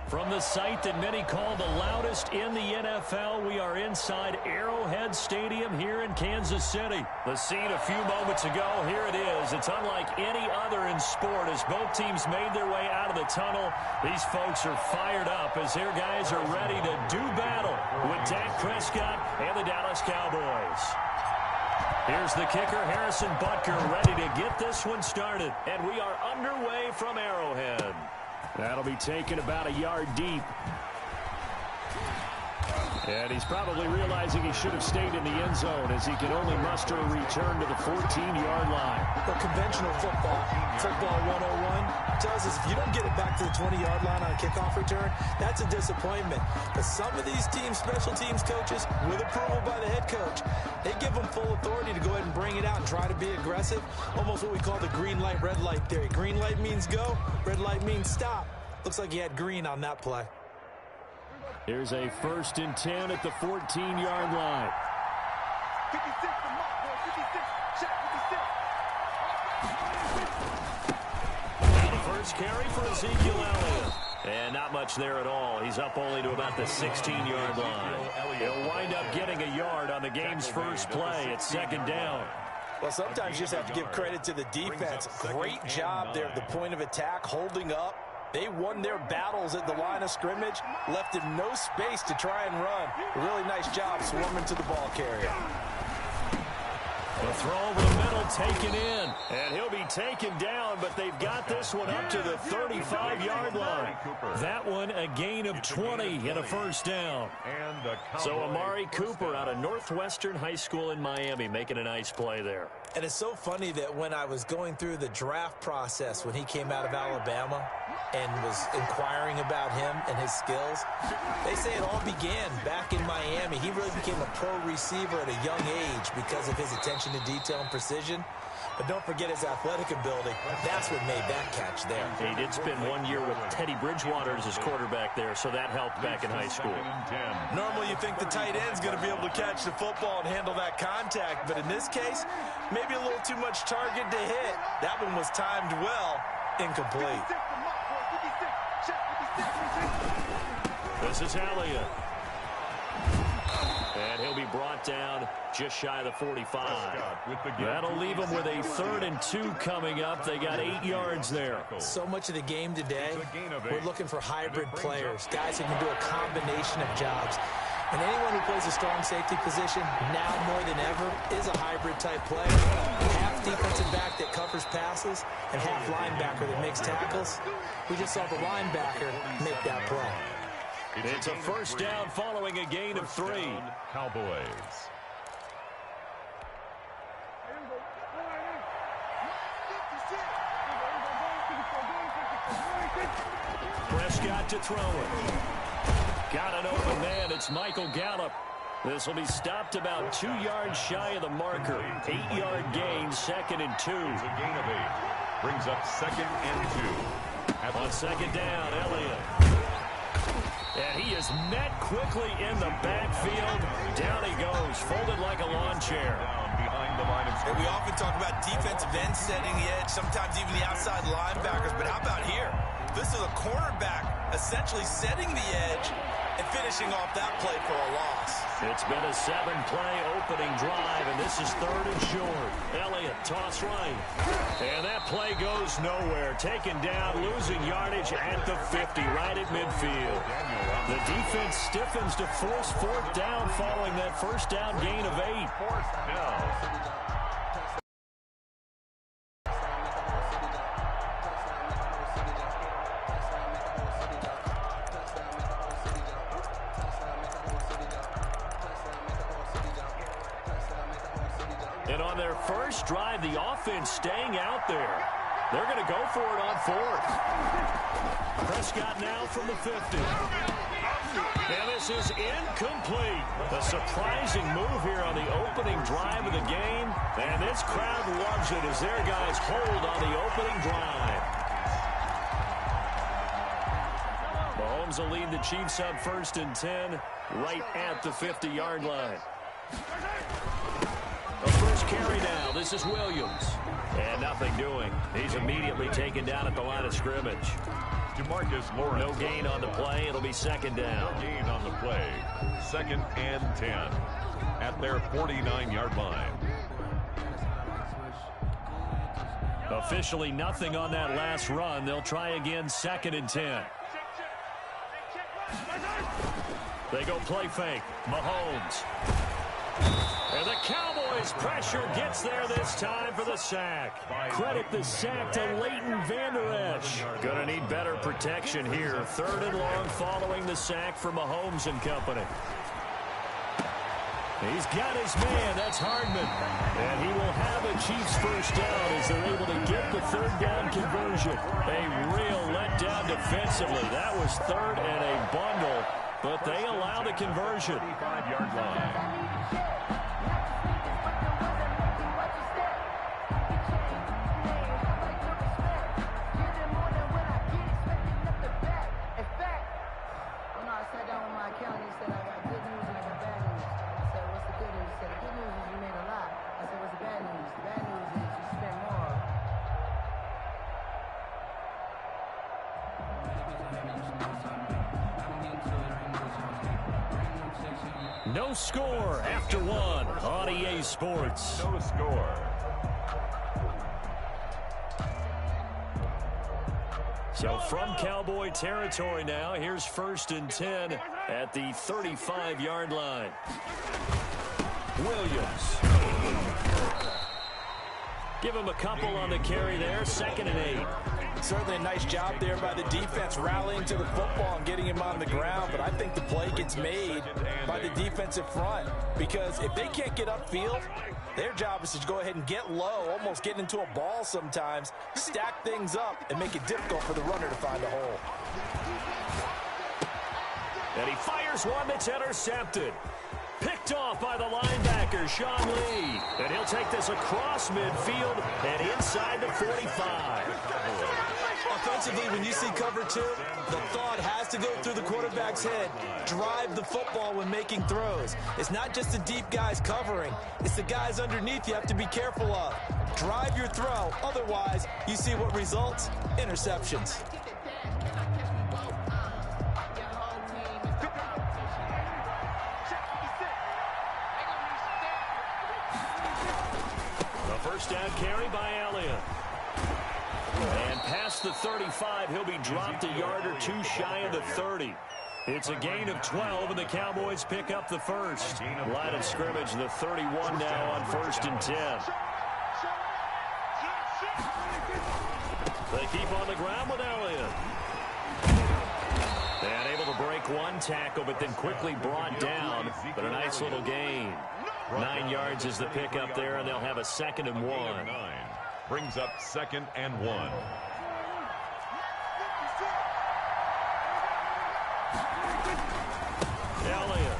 From the site that many call the loudest in the NFL, we are inside Arrowhead Stadium here in Kansas City. The scene a few moments ago, here it is. It's unlike any other in sport as both teams made their way out of the tunnel. These folks are fired up as their guys are ready to do battle with Dak Prescott and the Dallas Cowboys. Here's the kicker, Harrison Butker, ready to get this one started. And we are underway from Arrowhead. That'll be taken about a yard deep. And he's probably realizing he should have stayed in the end zone as he can only muster a return to the 14-yard line. Well, conventional football 101, tells us if you don't get it back to the 20-yard line on a kickoff return, that's a disappointment. But some of these teams, special teams coaches, with approval by the head coach, they give them full authority to go ahead and bring it out and try to be aggressive. Almost what we call the green light, red light theory. Green light means go, red light means stop. Looks like he had green on that play. Here's a 1st and 10 at the 14-yard line. 56, the mark, boy, 56, check 56. Now the first carry for Ezekiel Elliott. And not much there at all. He's up only to about the 16-yard line. He'll wind up getting a yard on the game's first play at 2nd down. Well, sometimes you just have to give credit to the defense. Great job there at the point of attack, holding up. They won their battles at the line of scrimmage, left him no space to try and run. A really nice job swarming to the ball carrier. The throw over the middle taken in, and he'll be taken down, but they've got this one up to the 35-yard line. That one a gain of 20 and a 1st down. So Amari Cooper out of Northwestern High School in Miami making a nice play there. And it's so funny that when I was going through the draft process when he came out of Alabama and was inquiring about him and his skills, they say it all began back in Miami. He really became a pro receiver at a young age because of his attention to detail and precision. But don't forget his athletic ability. That's what made that catch there. He did spend 1 year with Teddy Bridgewater as his quarterback there, so that helped back in high school. Normally you think the tight end's going to be able to catch the football and handle that contact, but in this case, maybe a little too much target to hit. That one was timed well, incomplete. This is Elliott. And he'll be brought down just shy of the 45. That'll leave him with a 3rd and 2 coming up. They got 8 yards there. So much of the game today, we're looking for hybrid players, guys who can do a combination of jobs. And anyone who plays a strong safety position, now more than ever, is a hybrid-type player. Half defensive back that covers passes and half linebacker that makes tackles. We just saw the linebacker make that play. It's a 1st down following a gain of 3. Cowboys. Prescott to throw it. Got an open man. It's Michael Gallup. This will be stopped about 2 yards shy of the marker. 8-yard gain, 2nd and 2. It's a gain of 8. Brings up 2nd and 2. On 2nd down, Elliott. And he is met quickly in the backfield. Down he goes, folded like a lawn chair. Down behind the line of scrimmage. And we often talk about defensive ends setting the edge, sometimes even the outside linebackers. But how about here? This is a cornerback essentially setting the edge and finishing off that play for a loss. It's been a 7-play opening drive, and this is 3rd and short. Elliott, toss right. And that play goes nowhere. Taken down, losing yardage at the 50, right at midfield. The defense stiffens to force 4th down following that 1st down gain of 8. 4th down. And on their first drive, the offense staying out there. They're going to go for it on 4th. Prescott now from the 50. And this is incomplete. A surprising move here on the opening drive of the game. And this crowd loves it as their guys hold on the opening drive. Mahomes will lead the Chiefs up 1st and 10 right at the 50-yard line. The first carry now. This is Williams. And nothing doing. He's immediately taken down at the line of scrimmage. No gain on the play. It'll be second down. No gain on the play. 2nd and 10 at their 49-yard line. Officially nothing on that last run. They'll try again, 2nd and 10. They go play fake. Mahomes. And the Cowboys pressure gets there this time for the sack. Credit the sack to Leighton Vander Esch. Gonna need better protection here. 3rd and long following the sack for Mahomes and company. He's got his man. That's Hardman. And he will have a Chiefs first down as they're able to get the 3rd down conversion. A real letdown defensively. That was 3rd and a bundle, but they allow the conversion. 5-yard line. No score after 1 on EA Sports. No score. So from Cowboy territory now, here's 1st and 10 at the 35-yard line. Williams. Give him a couple on the carry there, 2nd and 8. Certainly a nice job there by the defense rallying to the football and getting him on the ground, but I think the play gets made by the defensive front because if they can't get upfield, their job is to go ahead and get low, almost get into a ball sometimes, stack things up, and make it difficult for the runner to find a hole. And he fires one that's intercepted. Picked off by the linebacker, Sean Lee. And he'll take this across midfield and inside the 45. Offensively, when you see cover 2, the thought has to go through the quarterback's head. Drive the football when making throws. It's not just the deep guys covering. It's the guys underneath you have to be careful of. Drive your throw. Otherwise, you see what results? Interceptions. First down carry by Elliott. And past the 35, he'll be dropped a yard or 2 shy of the 30. It's a gain of 12, and the Cowboys pick up the first. Line of scrimmage, the 31 now on 1st and 10. They keep on the ground with Elliott. And able to break one tackle, but then quickly brought down. But a nice little gain. 9 yards is the pickup there, and they'll have a 2nd and 1. Brings up 2nd and 1. Elliott.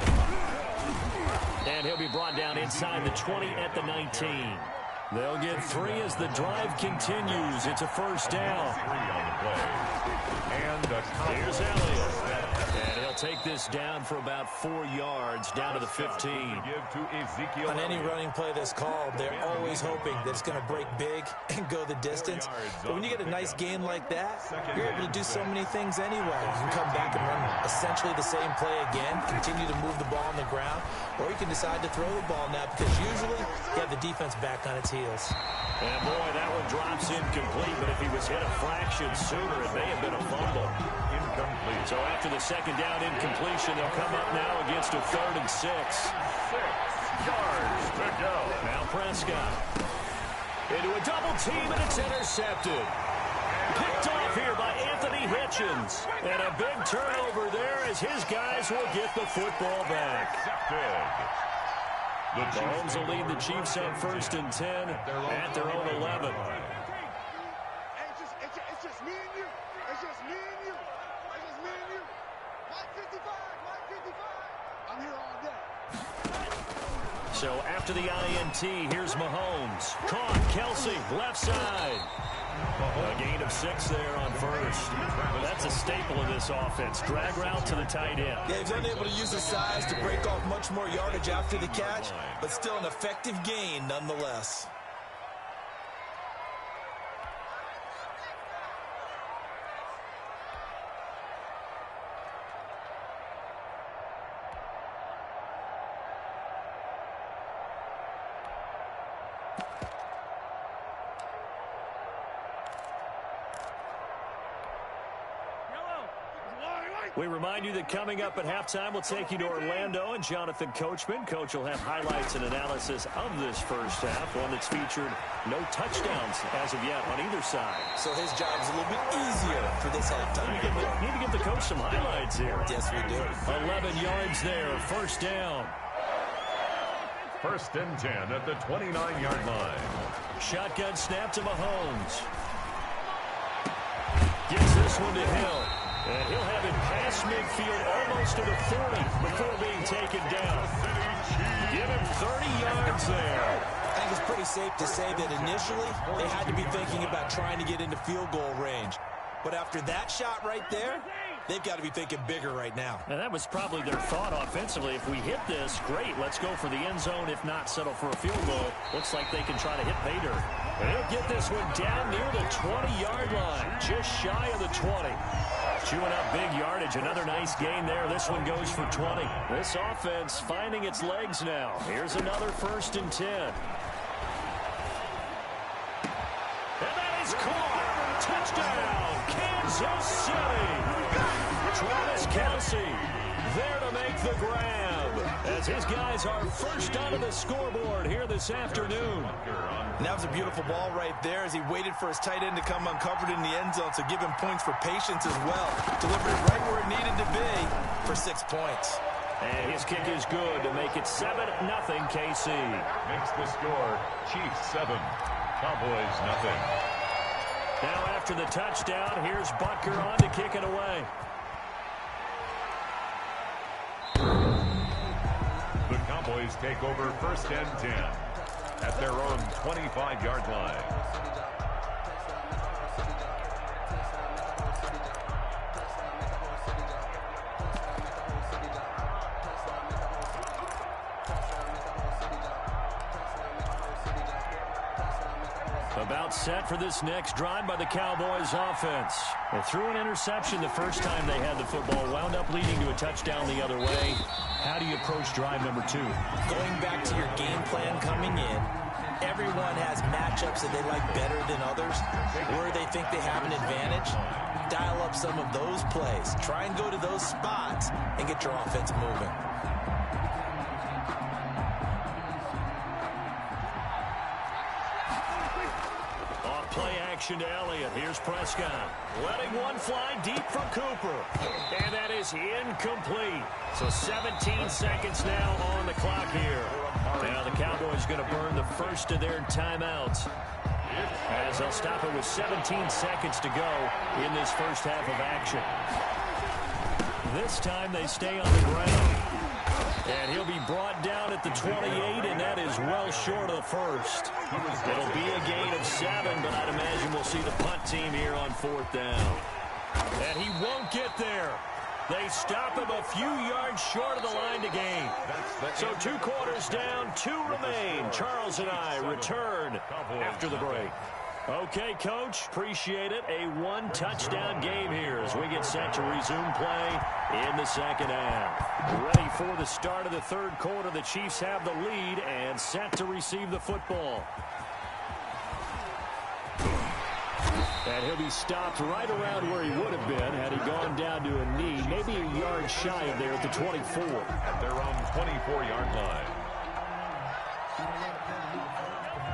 And he'll be brought down inside the 20 at the 19. They'll get 3 as the drive continues. It's a first down. 3 on the play. And here's Elliott. And he'll take this down for about 4 yards down to the 15. On any running play that's called, they're always hoping that it's going to break big and go the distance. But when you get a nice game like that, you're able to do so many things anyway. You can come back and run essentially the same play again, continue to move the ball on the ground, or you can decide to throw the ball now because usually you have the defense back on its heels. And boy, that one drops incomplete, but if he was hit a fraction sooner, it may have been a fumble. Incomplete. So after the 2nd down incompletion, they'll come up now against a 3rd and 6. 6 yards to go. Now Prescott. Into a double team, and it's intercepted. Picked off here by Anthony Hitchens. And a big turnover there as his guys will get the football back. Mahomes will lead the Chiefs on 1st and 10 at their own 11. It's just me and you. It's just me and you. It's just me and you. Mike 55. I'm here all day. So after the INT, here's Mahomes. Caught, Kelsey, left side. A gain of 6 there on 1st. That's a staple of this offense. Drag route to the tight end. Yeah, he's unable to use his size to break off much more yardage after the catch, but still an effective gain nonetheless. We remind you that coming up at halftime, we'll take you to Orlando and Jonathan Coachman. Coach will have highlights and analysis of this first half, one that's featured no touchdowns as of yet on either side. So his job is a little bit easier for this halftime. Need to give the coach some highlights here. Yes, we do. 11 yards there, first down. First and 10 at the 29-yard line. Shotgun snap to Mahomes. Gives this one to Hill. And he'll have it past midfield almost to the 40 before being taken down. Give him 30 yards there. I think it's pretty safe to say that initially they had to be thinking about trying to get into field goal range. But after that shot right there, they've got to be thinking bigger right now. And that was probably their thought offensively. If we hit this, great. Let's go for the end zone. If not, settle for a field goal. Looks like they can try to hit pay dirt. And he'll get this one down near the 20-yard line, just shy of the 20. Chewing up big yardage. Another nice gain there. This one goes for 20. This offense finding its legs now. Here's another first and 10. And that is caught. Touchdown, Kansas City. Travis Kelce there to make the grab as his guys are first onto the scoreboard here this afternoon. And that was a beautiful ball right there as he waited for his tight end to come uncovered in the end zone, so give him points for patience as well. Delivered it right where it needed to be for 6 points. And his kick is good to make it 7-0 KC. Makes the score Chiefs 7, Cowboys nothing. Now after the touchdown, here's Butker on to kick it away. The Cowboys take over first and 10 at their own 25-yard line. About set for this next drive by the Cowboys offense. They threw an interception the first time they had the football, wound up leading to a touchdown the other way. How do you approach drive number 2? Going back to your game plan coming in, everyone has matchups that they like better than others, where they think they have an advantage. Dial up some of those plays. Try and go to those spots and get your offense moving. To Elliott. Here's Prescott. Letting one fly deep from Cooper. And that is incomplete. So 17 seconds now on the clock here. Now the Cowboys going to burn the first of their timeouts, as they'll stop it with 17 seconds to go in this first half of action. This time they stay on the ground. And he'll be brought down at the 28, and that is well short of the first. It'll be a gain of 7, but I'd imagine we'll see the punt team here on 4th down. And he won't get there. They stop him a few yards short of the line to gain. So 2 quarters down, 2 remain. Charles and I return after the break. Okay, Coach, appreciate it. A 1-touchdown game here as we get set to resume play in the second half. Ready for the start of the third quarter. The Chiefs have the lead and set to receive the football. And he'll be stopped right around where he would have been had he gone down to a knee, maybe a yard shy of there at the 24. At their own 24-yard line.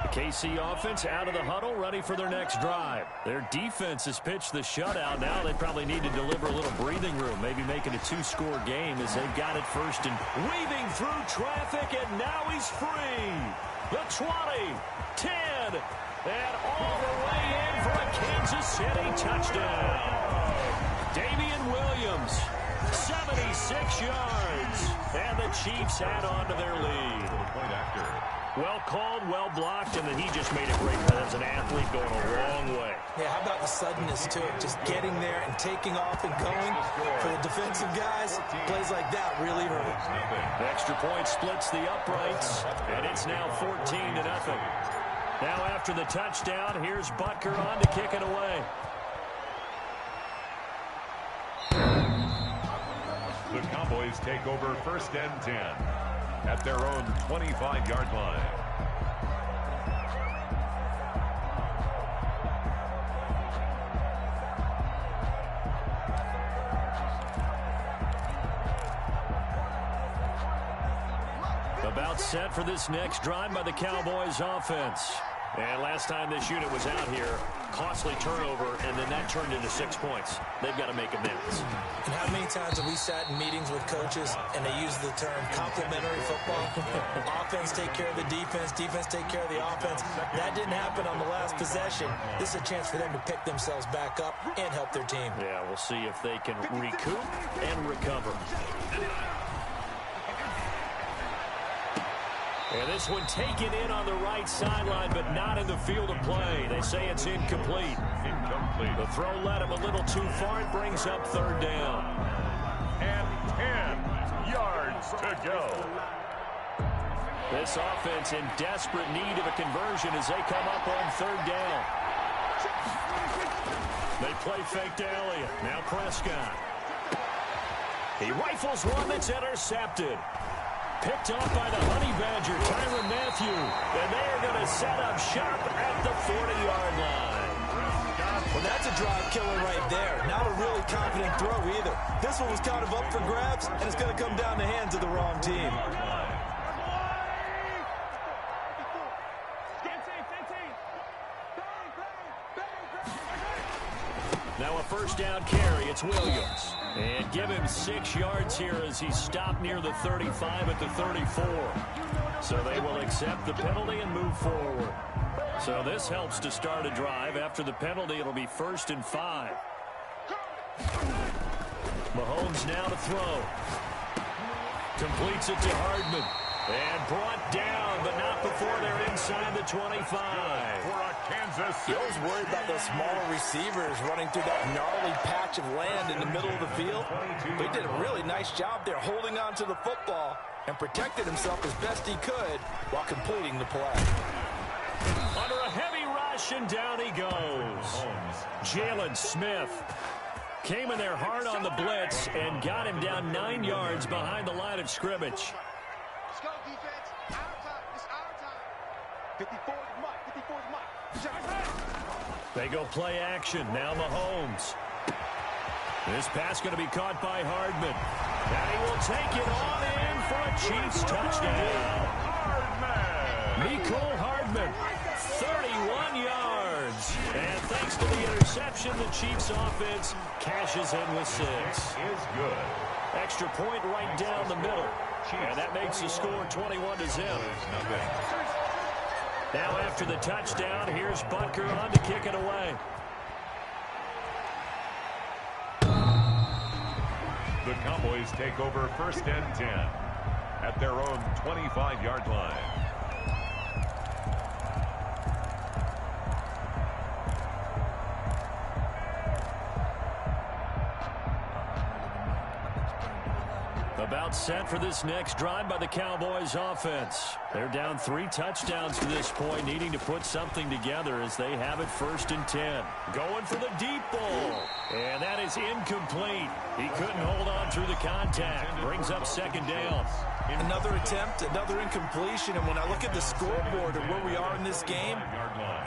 The KC offense out of the huddle, ready for their next drive. Their defense has pitched the shutout. Now they probably need to deliver a little breathing room, maybe make it a 2-score game as they've got it first and weaving through traffic, and now he's free. The 20, 10, and all the way in for a Kansas City touchdown. Damian Williams, 76 yards, and the Chiefs add on to their lead. Point after. Well called, well blocked, and then he just made a great play as an athlete going a long way. Yeah, how about the suddenness to it? Just getting there and taking off and going. For the defensive guys, plays like that really hurt. The extra point splits the uprights, and it's now 14-0. Now after the touchdown, here's Butker on to kick it away. The Cowboys take over first and 10 at their own 25-yard line. About set for this next drive by the Cowboys offense. And last time this unit was out here, costly turnover, and then that turned into 6 points. They've got to make amends. And how many times have we sat in meetings with coaches and they use the term complementary football? Offense take care of the defense, defense take care of the offense. That didn't happen on the last possession. This is a chance for them to pick themselves back up and help their team. Yeah, we'll see if they can recoup and recover. And this one taken in on the right sideline, but not in the field of play. They say it's incomplete. The throw led him a little too far. It brings up third down. And 10 yards to go. This offense in desperate need of a conversion as they come up on third down. They play fake to Elliott. Now Prescott. He rifles one that's intercepted. Picked off by the Honey Badger, Tyrann Mathieu. And they are going to set up shop at the 40-yard line. Well, that's a drive killer right there. Not a really confident throw either. This one was kind of up for grabs, and it's going to come down the hands of the wrong team. Now a first down carry. It's Williams. And give him 6 yards here as he stopped near the 35 at the 34. So they will accept the penalty and move forward. So this helps to start a drive. After the penalty, it'll be 1st and 5. Mahomes now to throw. Completes it to Hardman. And brought down, but not before they're inside the 25. For a Kansas City. He was worried about those small receivers running through that gnarly patch of land in the middle of the field. But he did a really nice job there holding on to the football and protected himself as best he could while completing the play. Under a heavy rush, and down he goes. Jalen Smith came in there hard on the blitz and got him down 9 yards behind the line of scrimmage. Let's go, defense. Our time. It's our time. 54 is Mike. 54 is Mike. They go play action. Now Mahomes. This pass going to be caught by Hardman. And he will take it on in for a Chiefs touchdown. Mecole Hardman, 31 yards. And thanks to the interception, the Chiefs offense cashes in with 6. Is good. Extra point right down the middle. And that makes the score 21-0. Now after the touchdown, here's Butker on to kick it away. The Cowboys take over 1st and 10 at their own 25-yard line. About set for this next drive by the Cowboys offense. They're down 3 touchdowns to this point, needing to put something together as they have it 1st and 10. Going for the deep ball. And that is incomplete. He couldn't hold on through the contact. Brings up 2nd down. Another attempt, another incompletion, and when I look at the scoreboard and where we are in this game,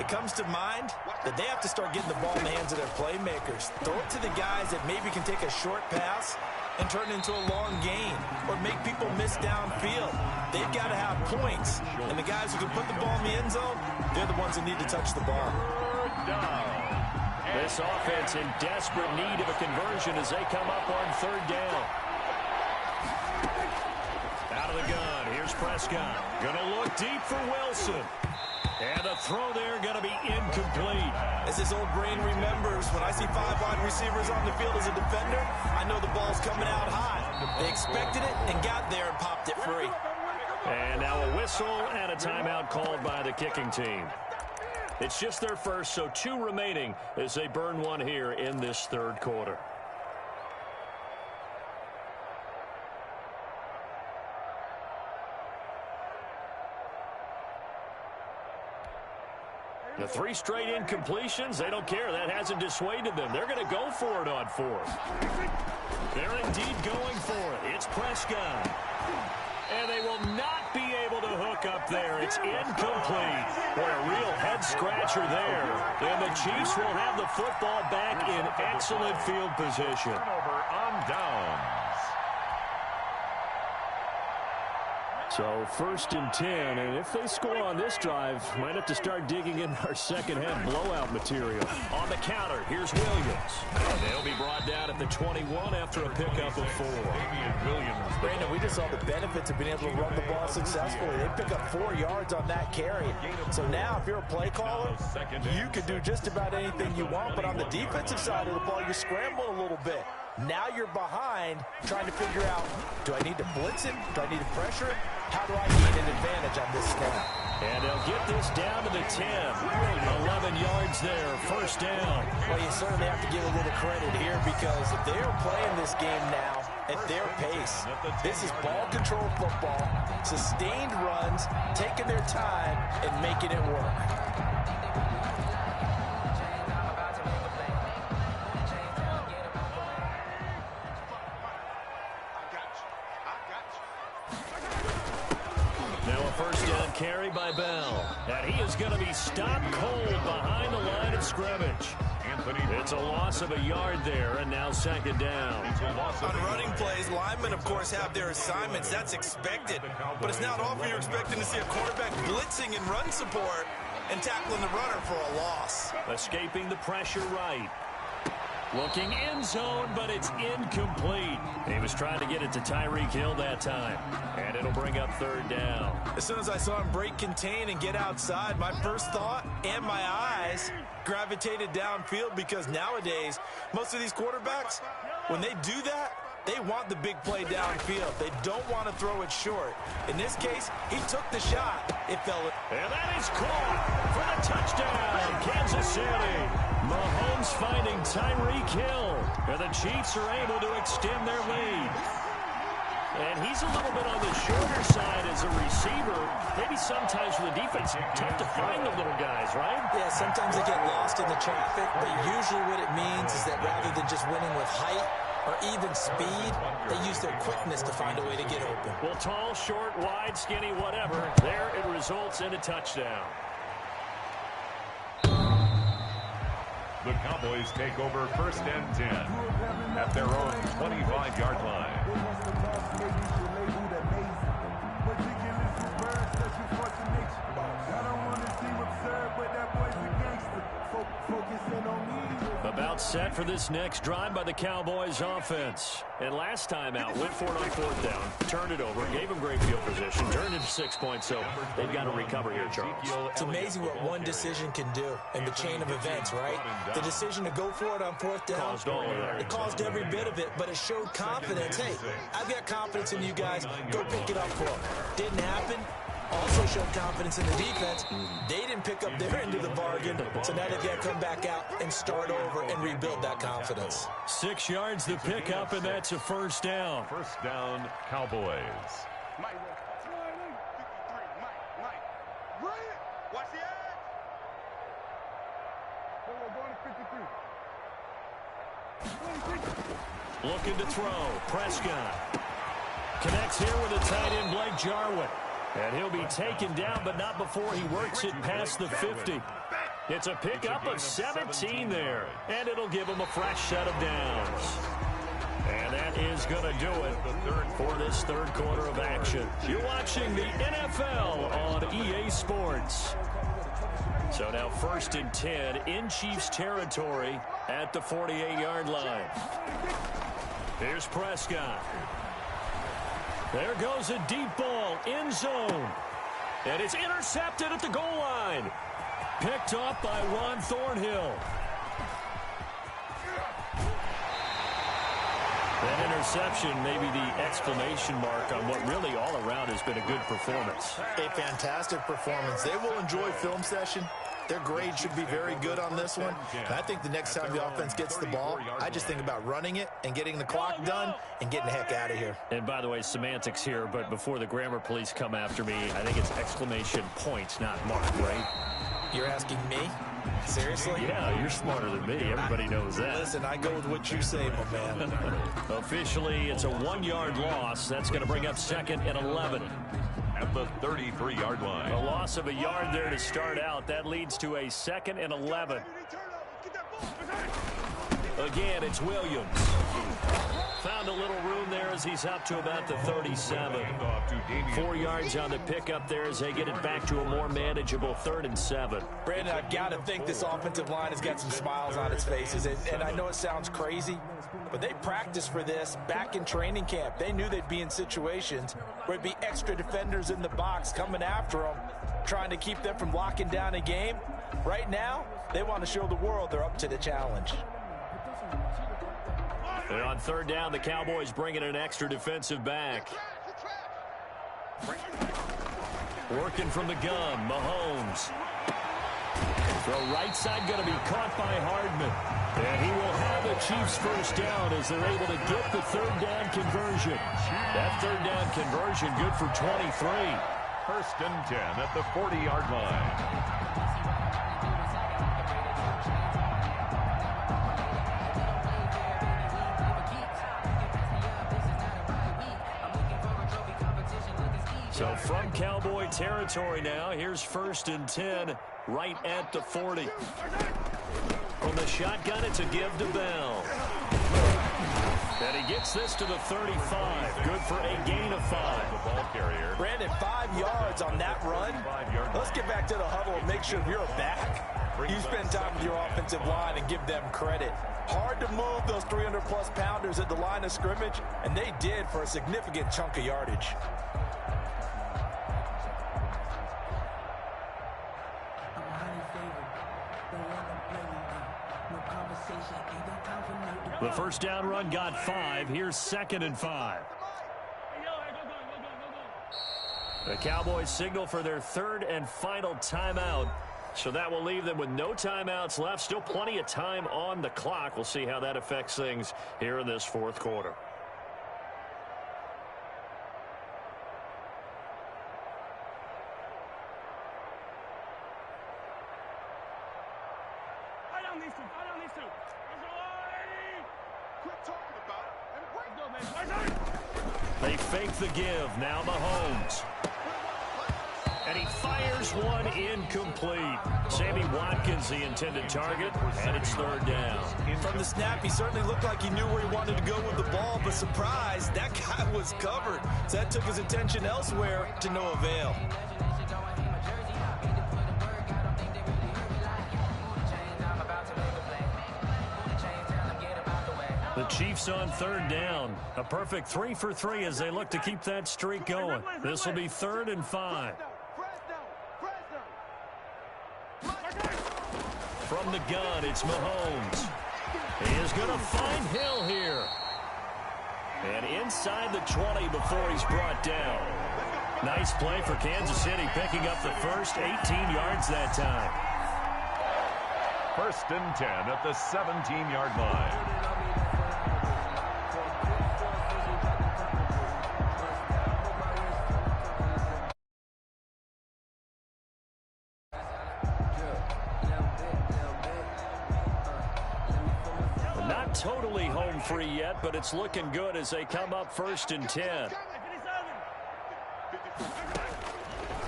it comes to mind that they have to start getting the ball in the hands of their playmakers. Throw it to the guys that maybe can take a short pass and turn it into a long gain or make people miss downfield. They've got to have points, and the guys who can put the ball in the end zone, they're the ones that need to touch the ball. This offense in desperate need of a conversion as they come up on 3rd down. Out of the gun, here's Prescott. Gonna look deep for Wilson. And the throw there going to be incomplete. As his old brain remembers, when I see 5 wide receivers on the field as a defender, I know the ball's coming out high. They expected it and got there and popped it free. And now a whistle and a timeout called by the kicking team. It's just their first, so 2 remaining as they burn one here in this 3rd quarter. The 3 straight incompletions, they don't care. That hasn't dissuaded them. They're going to go for it on 4th. They're indeed going for it. It's Prescott. And they will not be able to hook up there. It's incomplete. What a real head-scratcher there. And the Chiefs will have the football back in excellent field position. Turnover on downs. So 1st and 10, and if they score on this drive, might have to start digging in our second-half blowout material. On the counter, here's Williams. They'll be brought down at the 21 after a pickup of 4. Brandon, we just saw the benefits of being able to run the ball successfully. They pick up 4 yards on that carry. So now, if you're a play caller, you can do just about anything you want, but on the defensive side of the ball, you're scrambling a little bit. Now you're behind, trying to figure out, do I need to blitz him? Do I need to pressure him? How do I gain an advantage on this snap? And they'll get this down to the 10. 11 yards there, 1st down. Well, you certainly have to give a little credit here because if they're playing this game now at their pace, this is ball control football, sustained runs, taking their time, and making it work. Now a 1st down carry by Bell. And he is going to be stopped cold behind the line of scrimmage. It's a loss of a yard there, and now 2nd down. On running plays, linemen, of course, have their assignments. That's expected. But it's not often you're expecting to see a quarterback blitzing and run support and tackling the runner for a loss. Escaping the pressure right. Looking end zone, but it's incomplete. He was trying to get it to Tyreek Hill that time. And it'll bring up 3rd down. As soon as I saw him break contain and get outside, my first thought and my eyes gravitated downfield because nowadays, most of these quarterbacks, when they do that, they want the big play downfield. They don't want to throw it short. In this case, he took the shot. It fell. And that is caught for the touchdown, Kansas City. Mahomes finding Tyreek Hill. And the Chiefs are able to extend their lead. And he's a little bit on the shorter side as a receiver. Maybe sometimes for the defense, tough to find the little guys, right? Yeah, sometimes they get lost in the traffic, but usually what it means is that rather than just winning with height or even speed, they use their quickness to find a way to get open. Well, tall, short, wide, skinny, whatever, there it results in a touchdown. The Cowboys take over 1st and 10 at their own 25-yard line. About set for this next drive by the Cowboys offense. And last time out, went for it on 4th down, turned it over, gave them great field position, turned into 6 points, so they've got to recover here, Charles. It's amazing what one decision can do in the chain of events, right? The decision to go for it on 4th down, it caused every bit of it, but it showed confidence. Hey, I've got confidence in you guys. Go pick it up for them. Didn't happen. Also showed confidence in the defense. They didn't pick up their end of the bargain, so now they've got to come back out and start over and rebuild that confidence. 6 yards the pickup, and that's a 1st down. 1st down, Cowboys. Mike, run it. Watch the edge. Going to 53. Looking to throw. Prescott connects here with a tight end, Blake Jarwin. And he'll be taken down, but not before he works it past the 50. It's a pickup of 17 there, and it'll give him a fresh set of downs. And that is going to do it for this 3rd quarter of action. You're watching the NFL on EA Sports. So now 1st and 10 in Chiefs territory at the 48-yard line. Here's Prescott. There goes a deep ball, end zone. And it's intercepted at the goal line. Picked off by Juan Thornhill. That interception may be the exclamation mark on what really all around has been a good performance. A fantastic performance. They will enjoy film session. Their grade should be very good on this one. And I think the next time the offense gets the ball, I just think about running it and getting the clock done and getting the heck out of here. And by the way, semantics here, but before the grammar police come after me, I think it's exclamation points, not mark, right? You're asking me? Seriously? Yeah, you're smarter than me. Everybody knows that. Listen, I go with what you say, my man. Officially, it's a 1-yard loss. That's going to bring up 2nd and 11. At the 33-yard line. A loss of a yard there to start out. That leads to a 2nd and 11. Again, it's Williams. Found a little room there as he's up to about the 37. 4 yards on the pickup there as they get it back to a more manageable 3rd and 7. Brandon, I've got to think this offensive line has got some smiles on its faces. And I know it sounds crazy, but they practiced for this back in training camp. They knew they'd be in situations where it'd be extra defenders in the box coming after them, trying to keep them from locking down a game. Right now, they want to show the world they're up to the challenge. And on 3rd down, the Cowboys bringing an extra defensive back. Working from the gun, Mahomes. Throw right side going to be caught by Hardman. And he will have the Chiefs first down as they're able to get the 3rd down conversion. That 3rd down conversion good for 23. 1st and 10 at the 40-yard line. So from Cowboy territory now, here's 1st and 10 right at the 40. From the shotgun, it's a give to Bell. And he gets this to the 35. Good for a gain of 5. The ball carrier. Brandon, 5 yards on that run. Let's get back to the huddle and make sure you're back. You spend time with your offensive line and give them credit. Hard to move those 300-plus pounders at the line of scrimmage, and they did for a significant chunk of yardage. The first down run got 5. Here's 2nd and 5. The Cowboys signal for their 3rd and final timeout. So that will leave them with no timeouts left. Still plenty of time on the clock. We'll see how that affects things here in this 4th quarter. They fake the give. Now Mahomes. And he fires one incomplete. Sammy Watkins, the intended target, and it's 3rd down. From the snap, he certainly looked like he knew where he wanted to go with the ball, but surprise, that guy was covered. So that took his attention elsewhere to no avail. The Chiefs on 3rd down. A perfect 3 for 3 as they look to keep that streak going. This will be 3rd and 5. From the gun, it's Mahomes. He is going to find Hill here. And inside the 20 before he's brought down. Nice play for Kansas City, picking up the first 18 yards that time. 1st and 10 at the 17-yard line. Not totally home free yet, but it's looking good as they come up 1st and 10.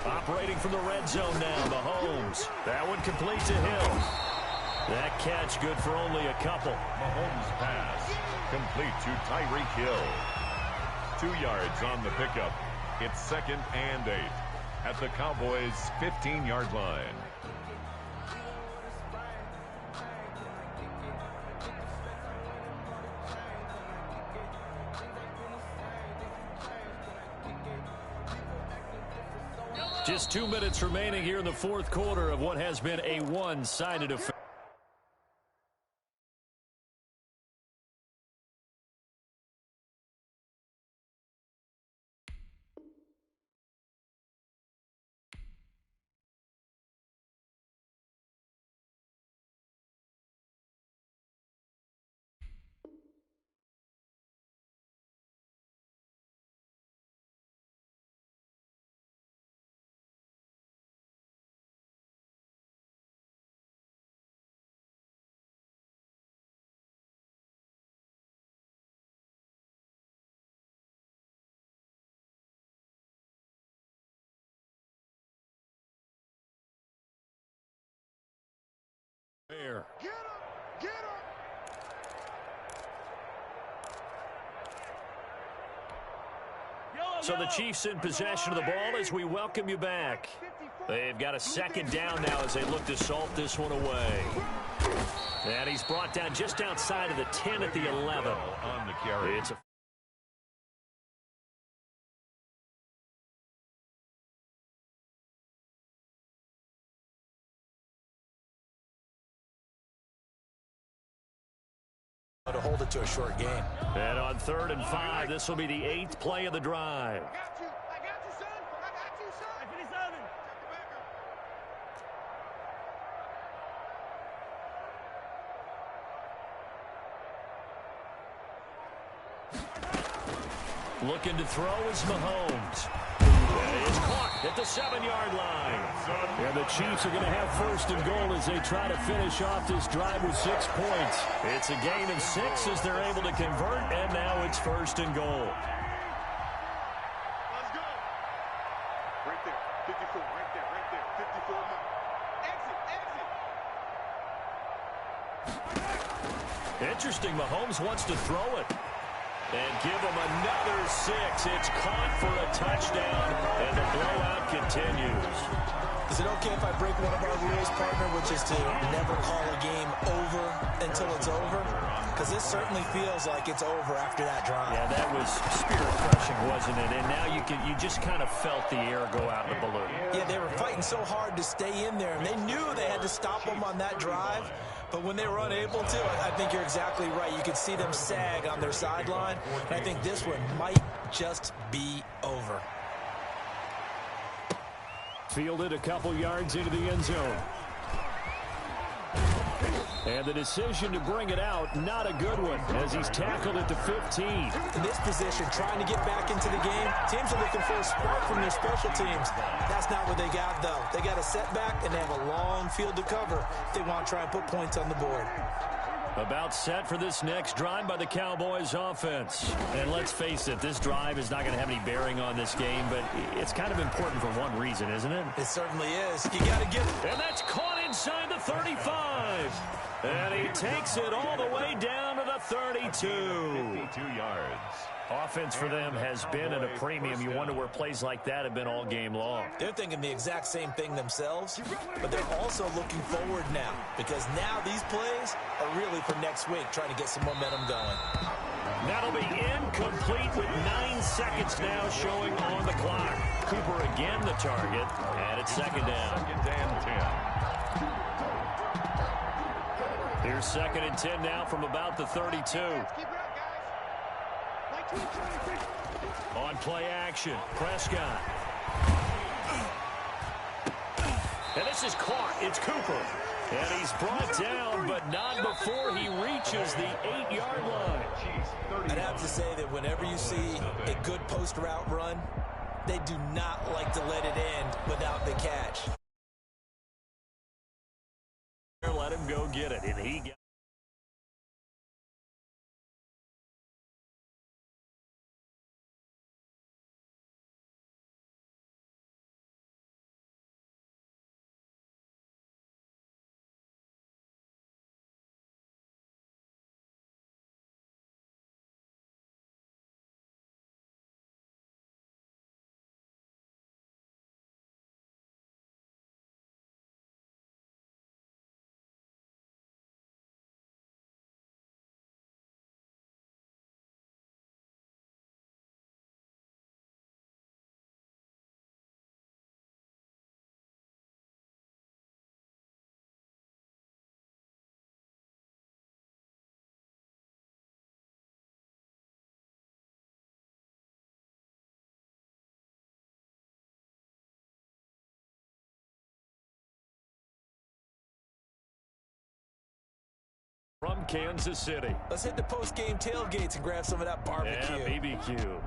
Operating from the red zone now, Mahomes. That one complete to Hill. That catch good for only a couple. Mahomes' pass complete to Tyreek Hill. 2 yards on the pickup. It's 2nd and 8 at the Cowboys' 15-yard line. Just 2 minutes remaining here in the 4th quarter of what has been a one-sided affair. Get him! Get him! So the Chiefs in possession of the ball as we welcome you back. They've got a second down now as they look to salt this one away. And he's brought down just outside of the 10 at the 11. On the carry. It's a to hold it to a short game. And on 3rd and 5, this will be the 8th play of the drive. I got you, son. I got you, son. 57. Looking to throw is Mahomes. It's caught at the 7-yard line. And the Chiefs are going to have 1st and goal as they try to finish off this drive with 6 points. It's a gain of 6 as they're able to convert, and now it's 1st and goal. Let's go. Right there. 54. Right there. 54 more. Exit. Interesting. Mahomes wants to throw it. And give him another 6. It's caught for a touchdown, and the blowout continues. Is it okay if I break one of our rules, partner, which is to never call a game over until it's over? Because this certainly feels like it's over after that drive. Yeah, that was spirit-crushing, wasn't it? And now you just kind of felt the air go out of the balloon. Yeah, they were fighting so hard to stay in there, and they knew they had to stop them on that drive. But when they were unable to, I think you're exactly right. You could see them sag on their sideline. And I think this one might just be over. Fielded a couple yards into the end zone. And the decision to bring it out, not a good one, as he's tackled at the 15. In this position, trying to get back into the game, teams are looking for a spark from their special teams. That's not what they got, though. They got a setback, and they have a long field to cover if they want to try and put points on the board. About set for this next drive by the Cowboys offense. And let's face it, this drive is not going to have any bearing on this game, but it's kind of important for one reason, isn't it? It certainly is. You got to get it. And that's caught inside the 35. And he takes it all the way down to the 32. 52 yards. Offense for them has been at a premium. You wonder where plays like that have been all game long. They're thinking the exact same thing themselves, but they're also looking forward now, because now these plays are really for next week, trying to get some momentum going. That'll be incomplete with 9 seconds now showing on the clock. Cooper again the target, and it's 2nd down. 2nd and 10. Here's 2nd and 10 now from about the 32. Keep it up, guys. On play action, Prescott. And this is caught. It's Cooper. And he's brought down, but not before he reaches the 8-yard line. I'd have to say that whenever you see a good post route run, they do not like to let it end without the catch. Let him go get it, and he got from Kansas City. Let's hit the post-game tailgates and grab some of that barbecue. Yeah, BBQ.